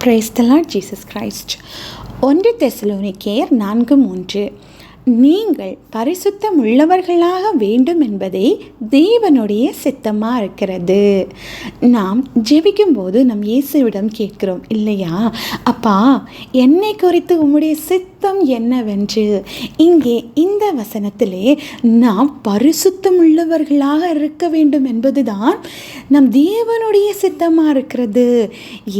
Praise the Lord Jesus Christ. 1 தெசலோனிக்கேயர் 4:3 நீங்கள் பரிசுத்தம் உள்ளவர்களாக வேண்டும் என்பதே தேவனுடைய சித்தமாக இருக்கிறது. நாம் ஜெபிக்கும்போது நம் இயேசுவிடம் கேட்கிறோம் இல்லையா, அப்பா என்னை குறித்து உம்முடைய சித்தம் என்னவென்று. இங்கே இந்த வசனத்திலே நாம் பரிசுத்தம் உள்ளவர்களாக இருக்க வேண்டும் என்பதுதான் நம் தேவனுடைய சித்தமாக இருக்கிறது.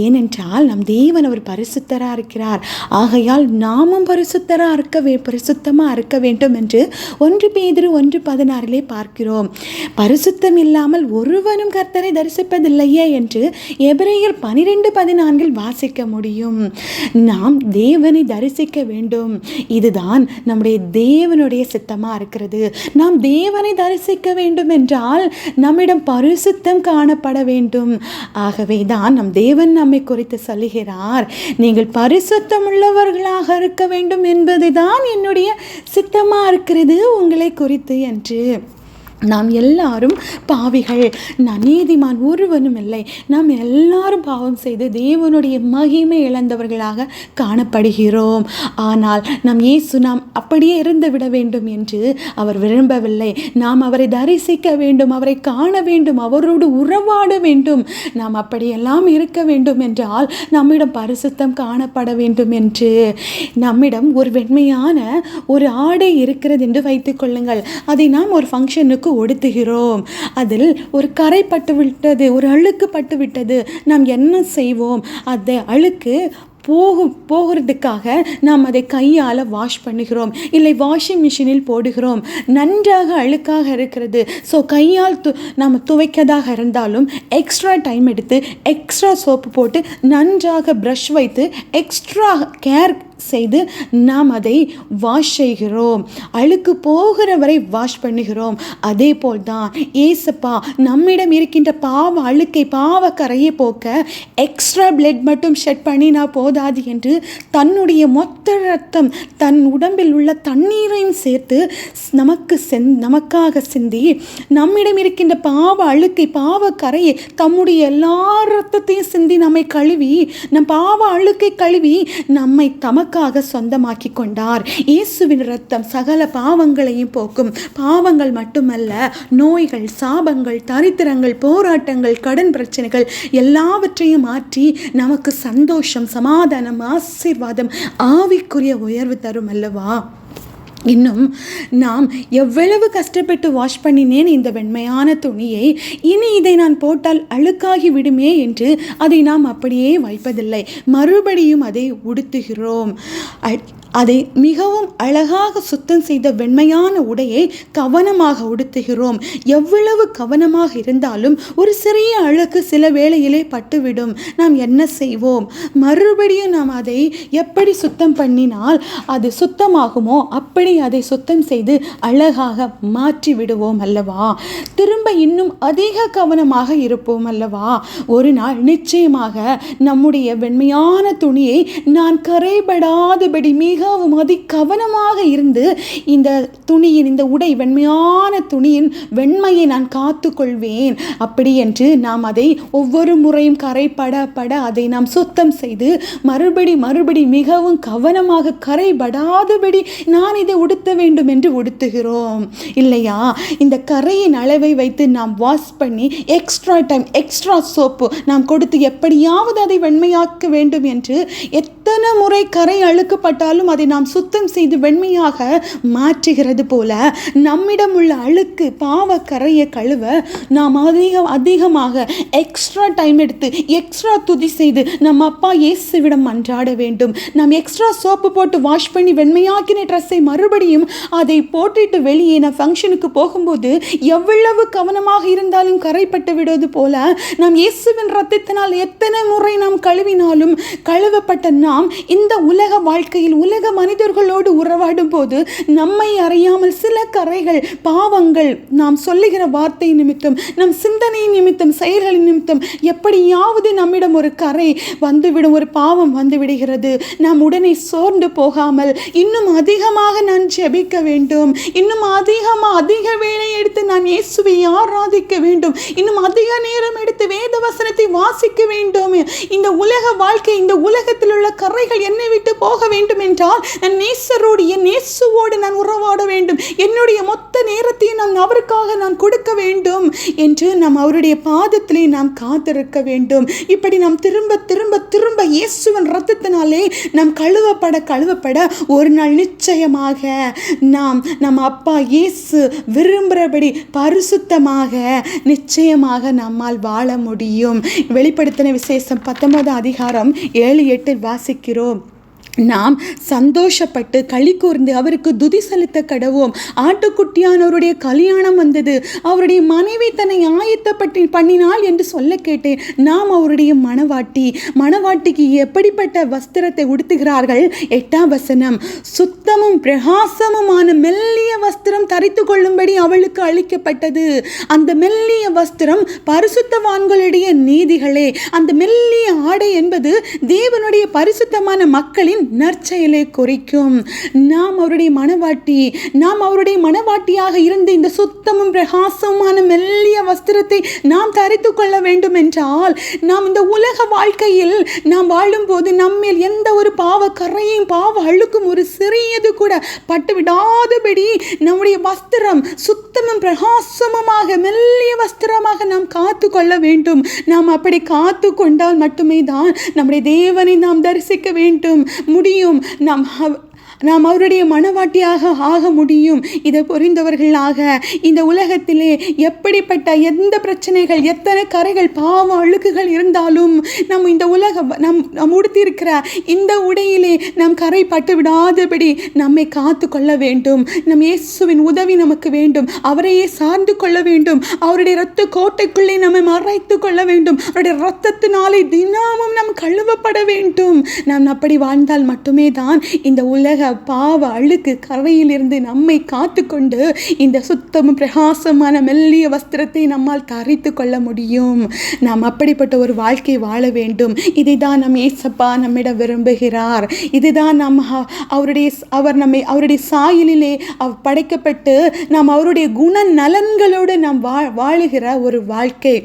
ஏனென்றால் நம் தேவன் அவர் பரிசுத்தராக இருக்கிறார். ஆகையால் நாமும் பரிசுத்தமாக இருக்க வேண்டும் என்று 1 பேதுரு 1:16 பார்க்கிறோம். பரிசுத்தம் இல்லாமல் ஒருவனும் கர்த்தரை தரிசிப்பதில்லையே என்று எபிரேயர் 12:14 வாசிக்க முடியும். நாம் தேவனை தரிசிக்க வேண்டும். இதுதான் நம்முடைய தேவனுடைய சித்தமாக இருக்கிறது. நாம் தேவனை தரிசிக்க வேண்டும் என்றால் நம்மிடம் பரிசுத்தம் காணப்பட வேண்டும். ஆகவே தான் நம் தேவன் நம்மை குறித்து சொல்லுகிறார், நீங்கள் பரிசுத்தம் உள்ளவர்களாக இருக்க வேண்டும் என்பதுதான் என்னுடைய சித்தமாக இருக்கிறது உங்களை குறித்து என்று. நாம் எல்லாரும் பாவிகள், நான் நீதிமான் ஒருவனும் இல்லை. நாம் எல்லாரும் பாவம் செய்து தேவனுடைய மகிமை இழந்தவர்களாக காணப்படுகிறோம். ஆனால் நம் இயேசு நாம் அப்படியே இருந்து விட வேண்டும் என்று அவர் விரும்பவில்லை. நாம் அவரை தரிசிக்க வேண்டும், அவரை காண வேண்டும், அவரோடு உறவாட வேண்டும். நாம் அப்படியெல்லாம் இருக்க வேண்டும் என்றால் நம்மிடம் பரிசுத்தம் காணப்பட வேண்டும் என்று. நம்மிடம் ஒரு வெண்மையான ஒரு ஆடை இருக்கிறது என்று வைத்துக் கொள்ளுங்கள். அதை நாம் ஒரு ஃபங்க்ஷனுக்கு உடுத்துகிறோம். அதில் ஒரு கரை பட்டு விட்டது, ஒரு அழுக்கு பட்டு விட்டது. நாம் என்ன செய்வோம்? அந்த அழுக்கு போகிறதுக்காக நாம் அதை கையால் வாஷ் பண்ணுகிறோம், இல்லை வாஷிங் மிஷினில் போடுகிறோம். நன்றாக அழுக்காக இருக்கிறது. ஸோ கையால் நாம் துவைக்கதாக இருந்தாலும் எக்ஸ்ட்ரா டைம் எடுத்து எக்ஸ்ட்ரா சோப்பு போட்டு நன்றாக ப்ரஷ் வைத்து எக்ஸ்ட்ரா கேர் செய்து நாம் அதை வாஷ் செய்கிறோம். அழுக்கு போகிற வரை வாஷ் பண்ணுகிறோம். அதே போல் தான் ஏசப்பா நம்மிடம் இருக்கின்ற பாவ அழுக்கை, பாவ கரையை போக்க எக்ஸ்ட்ரா பிளட் மட்டும் ஷெட் பண்ணினா போதாது என்று தன்னுடைய மொத்த ரத்தம், தன் உடம்பில் உள்ள தண்ணீரையும் சேர்த்து நமக்காக சிந்தி நம்மிடம் இருக்கின்ற பாவ அழுக்கை, பாவ கரையை, தம்முடைய எல்லா ரத்தத்தையும் சிந்தி நம்மை கழுவி, நம் பாவ அழுக்கை கழுவி நம்மை தமக்காக சொந்தமாக்கி கொண்டார். இயேசுவின் ரத்தம் சகல பாவங்களையும் போக்கும். பாவங்கள் மட்டுமல்ல, நோய்கள், சாபங்கள், தரித்திரங்கள், போராட்டங்கள், கடன் பிரச்சனைகள் எல்லாவற்றையும் மாற்றி நமக்கு சந்தோஷம், சமாதானம், ஆசீர்வாதம், ஆவிக்குரிய உயர்வு தரும் அல்லவா. இன்னும் நாம் எவ்வளவு கஷ்டப்பட்டு வாஷ் பண்ணினேன் இந்த வெண்மையான துணியை, இனி இதை நான் போட்டால் அழுக்காகி விடுமே என்று அதை நாம் அப்படியே வைப்பதில்லை. மறுபடியும் அதை உடுத்துகிறோம். அதை மிகவும் அழகாக சுத்தம் செய்த வெண்மையான உடையை கவனமாக உடுத்துகிறோம். எவ்வளவு கவனமாக இருந்தாலும் ஒரு சிறிய அழுக்கு சில வேளையிலே பட்டுவிடும். நாம் என்ன செய்வோம்? மறுபடியும் நாம் அதை எப்படி சுத்தம் பண்ணினால் அது சுத்தமாகுமோ அப்படி அதை சுத்தம் செய்து அழகாக மாற்றி விடுவோம் அல்லவா. திரும்ப இன்னும் அதிக கவனமாக இருப்போம் அல்லவா. ஒரு நாள் நிச்சயமாக நம்முடைய வெண்மையான துணியை நான் கரைபடாதபடி மிகவும் கவனமாக இருந்து இந்த துணியின், இந்த உடை, வெண்மையான துணியின் வெண்மையை நான் காத்து கொள்வேன். அப்படி என்று நாம் அதை ஒவ்வொரு முறையும் கரைபட அதை நாம் சுத்தம் செய்து மறுபடி மிகவும் கவனமாக கரைபடாதபடி நான் இதை உடுத்த வேண்டும் என்று உடுத்துகிறோம் இல்லையா. இந்த கரையின் அளவை வைத்து நாம் வாஷ் பண்ணி எக்ஸ்ட்ரா டைம், எக்ஸ்ட்ரா சோப்பு நாம் கொடுத்து எப்படியாவது அதை வெண்மையாக்க வேண்டும் என்று எத்தனை முறை கரை அழுக்கப்பட்டாலும் அதை நாம் சுத்தம் செய்து வெண்மையாக மாற்றுகிறது போல நம்மிடம் உள்ள அழுக்கு, பாவ கரையை கழுவ நாம் அதிகமாக எக்ஸ்ட்ரா டைம் எடுத்து எக்ஸ்ட்ரா துதி செய்து நம்ம அப்பா இயேசுவிடம் மன்றாட வேண்டும். நாம் எக்ஸ்ட்ரா சோப்பு போட்டு வாஷ் பண்ணி வெண்மையாக்கின ட்ரெஸ்ஸை மறுபடியும் அதை போட்டுட்டு வெளியே நான் ஃபங்க்ஷனுக்கு போகும்போது எவ்வளவு கவனமாக இருந்தாலும் கரைப்பட்டு விடுவது போல நாம் இயேசுவின் ரத்தத்தினால் எத்தனை முறை நாம் கழுவினாலும் கழுவப்பட்ட நாம் நாம் இந்த உலக வாழ்க்கையில் உலக மனிதர்களோடு உறவாடும் போது நம்மை அறியாமல் சில கரைகள், பாவங்கள், நாம் சொல்லுகிற வார்த்தை நிமித்தம், நம் சிந்தனை நிமித்தம், செயல்களின் நிமித்தம் எப்படியாவது நம்மிடம் ஒரு கரை வந்துவிடும், ஒரு பாவம் வந்து விடுகிறது. நாம் உடனே சோர்ந்து போகாமல் இன்னும் அதிகமாக நான் ஜெபிக்க வேண்டும், இன்னும் அதிக வேளை எடுத்து நான் இயேசுவை ஆராதிக்க வேண்டும், இன்னும் அதிக நேரம் எடுத்து வேத வசனத்தை வாசிக்க வேண்டும். இந்த உலக வாழ்க்கை, இந்த உலகத்தில் உள்ள கரைகள் என்னை விட்டு போக வேண்டும் என்றால் நான் நேசரோடு, என் இயேசுவோடு நான் உறவாட வேண்டும். என்னுடைய மொத்த நேரத்தையும் நான் அவருக்காக நான் கொடுக்க வேண்டும் என்று நாம் அவருடைய பாதத்திலே நாம் காத்திருக்க வேண்டும். இப்படி நாம் திரும்ப திரும்ப திரும்ப இயேசுவின் இரத்தத்தினாலே நாம் கழுவப்பட ஒரு நாள் நிச்சயமாக நம் அப்பா இயேசு விரும்புகிறபடி பரிசுத்தமாக நிச்சயமாக நம்மால் வாழ முடியும். வெளிப்படுத்தின விசேஷம் 19 அதிகாரம் 7-8 வாசிக்கிறோம். நாம் சந்தோஷப்பட்டு களி கூர்ந்து அவருக்கு துதி செலுத்த கடவோம். ஆட்டுக்குட்டியானவருடைய கல்யாணம் வந்தது, அவருடைய மனைவி தன்னை ஆயத்தப்பட்டு பண்ணினாள் என்று சொல்ல கேட்டேன். நாம் அவருடைய மணவாட்டிக்கு எப்படிப்பட்ட வஸ்திரத்தை உடுத்துகிறார்கள்? 8ஆம் வசனம், சுத்தமும் பிரகாசமுமான மெல்லிய வஸ்திரம் தரித்து கொள்ளும்படி அவளுக்கு அளிக்கப்பட்டது. அந்த மெல்லிய வஸ்திரம் பரிசுத்தவான்களுடைய நீதிகளே. அந்த மெல்லிய ஆடை என்பது தேவனுடைய பரிசுத்தமான மக்களின் நற்செயலை குறிக்கும். நாம் அவருடைய மணவாட்டியாக இருந்து இந்த சுத்தமும் பிரகாசமான மெல்லிய வஸ்திரத்தை நாம் தரித்து கொள்ள வேண்டும் என்றால், நாம் இந்த உலக வாழ்க்கையில் நாம் வாழும்போது நம்மேல் எந்த ஒரு பாவ கரையும் பாவ அழுக்கும் ஒரு சிறியது கூட பட்டு விடாதபடி நம்முடைய வஸ்திரம் சுத்தமும் பிரகாசமுமாக மெல்லிய வஸ்திரமாக நாம் காத்து கொள்ள வேண்டும். நாம் அப்படி காத்து கொண்டால் மட்டுமே தான் நம்முடைய தேவனை நாம் தரிசிக்க முடியும். நாம் அவருடைய மணவாட்டியாக ஆக முடியும். இதை புரிந்தவர்களாக இந்த உலகத்திலே எப்படிப்பட்ட எந்த பிரச்சனைகள், எத்தனை கரைகள், பாவ அழுக்குகள் இருந்தாலும் நம்ம இந்த நாம் உடுத்தியிருக்கிற இந்த உடையிலே நாம் கரை பட்டு விடாதபடி நம்மை காத்து கொள்ள வேண்டும். நம் இயேசுவின் உதவி நமக்கு வேண்டும். அவரையே சார்ந்து கொள்ள வேண்டும். அவருடைய இரத்த கோட்டைக்குள்ளே நம்மை மறைத்து கொள்ள வேண்டும். அவருடைய இரத்தத்தினாலே தினமும் நாம் கழுவப்பட வேண்டும். நாம் அப்படி வாழ்ந்தால் மட்டுமே தான் இந்த உலக பாவ அழுக்கு கரையிலிருந்து நம்மை காத்து கொண்டு இந்த சுத்தமும் பிரகாசமான மெல்லிய வஸ்திரத்தை நம்மால் தரித்து கொள்ள முடியும். நாம் அப்படிப்பட்ட ஒரு வாழ்க்கை வாழ வேண்டும். இதை தான் நம் ஏசப்பா நம்மிடம் விரும்புகிறார். இதுதான் அவருடைய சாயலிலே படைக்கப்பட்டு நாம் அவருடைய குண நலன்களோடு நாம் வாழுகிற ஒரு வாழ்க்கை.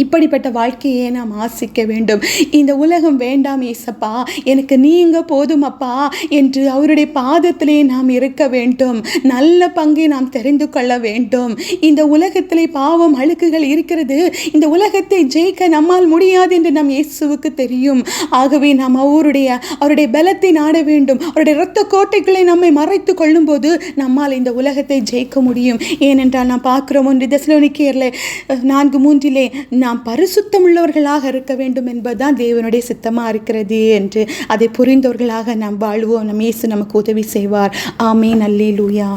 இப்படிப்பட்ட வாழ்க்கையை நாம் ஆசிக்க வேண்டும். இந்த உலகம் வேண்டாம் ஏசப்பா, எனக்கு நீங்க போதும் அப்பா என்று அவருடைய பாதத்திலே நாம் இருக்க வேண்டும். நல்ல பங்கை நாம் தெரிந்து கொள்ள வேண்டும். இந்த உலகத்திலே பாவம் அழுக்குகள் இருக்கிறது. இந்த உலகத்தை ஜெயிக்க நம்மால் முடியாது என்று நம் இயேசுவுக்கு தெரியும். ஆகவே நாம் அவருடைய பலத்தை நாட வேண்டும். அவருடைய இரத்த கோட்டைகளை நம்மை மறைத்து கொள்ளும் போது நம்மால் இந்த உலகத்தை ஜெயிக்க முடியும். ஏனென்றால் நாம் பார்க்கிறோம் 1 தெசலோனிக்கேயர் 4:3 நாம் பரிசுத்தம் உள்ளவர்களாக இருக்க வேண்டும் என்பதுதான் தேவனுடைய சித்தமாக இருக்கிறது என்று அதை புரிந்தவர்களாக நாம் வாழ்வோம். நம் இயேசு நமக்கு உதவி செய்வார். ஆமென். அல்லேலூயா.